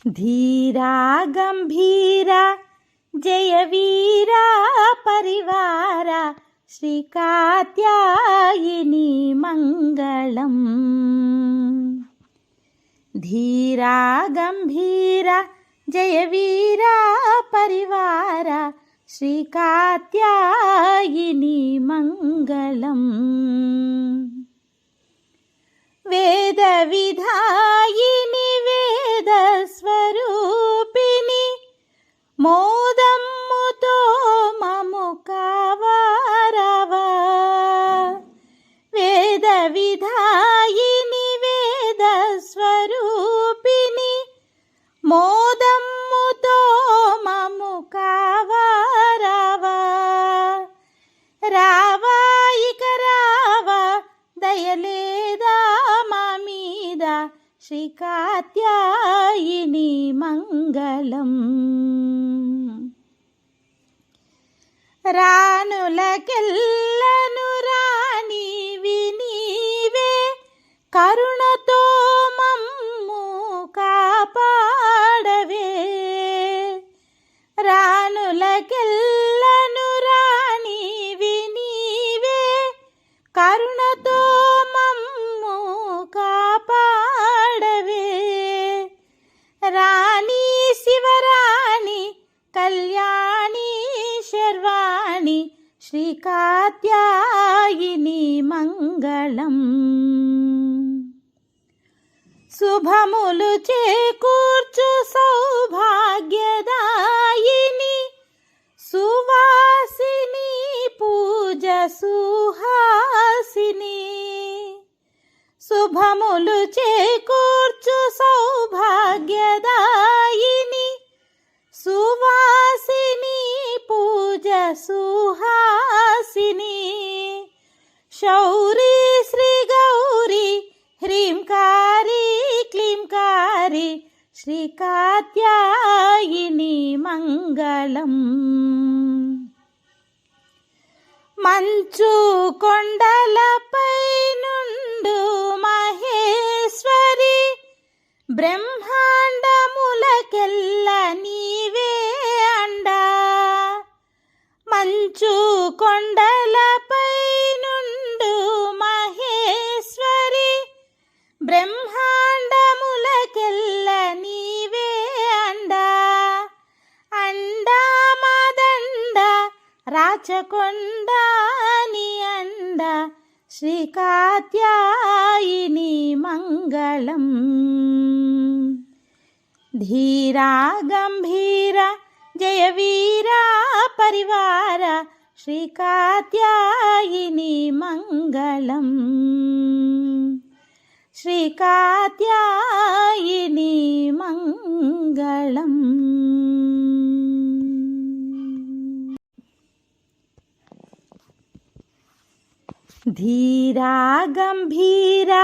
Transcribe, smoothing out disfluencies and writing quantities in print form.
धीरा गंभीरा जय वीरा परिवारा श्री कात्यायिनी मंगलम्। धीरा गंभीरा जय वीरा परिवारा श्री कात्यायिनी मंगलम्। वेद विधायिनी वेद स्वरूपिणी मोदम्मुतो ममु कावारवा। वेद विधायिनी वेद स्वरूपिणी मोदम्मुतो ममु कावारवा। रावा इक रावा दयलेदा मामीदा श्री कात्यायिनी मंगलम्। రానులకెల్లను రాణివి నీవే కరుణతో మమ్ము కాపాడవే। రానులకెల్లను రాణివి నీవే కరుణతో మమ్ము కాపాడవే। రాణి శివరాణి కళ్యాణి శర్వాణి श्री कात्यायिनी मंगलम्। शुभमुलु चेकूर्चु सौभाग्यदायिनी सुवासिनी पूज सुहासिनी। शुभमुलु चेकूर्चु सौभाग्यदायिनी सुवासिनी पूज सुहासिनी। शौरी श्री गौरी ह्रींकारी क्लींकारी श्री कात्यायिनी मंगलम्। मंचु కొండలపై నుండు మహేశ్వరి బ్రహ్మాండములకెల్ల నీవే అండా। మంచు కొండలపై నుండు మహేశ్వరి బ్రహ్మాండములకెల్ల నీవే అండా। అండా మదండ రాచకొండ నీ అండ श्री कात्यायिनी मंगलम्। धीरा गंभीरा जय वीरा परिवारा श्री कात्यायिनी मंगलम्। श्री कात्यायिनी मंगलम्। धीरा गंभीरा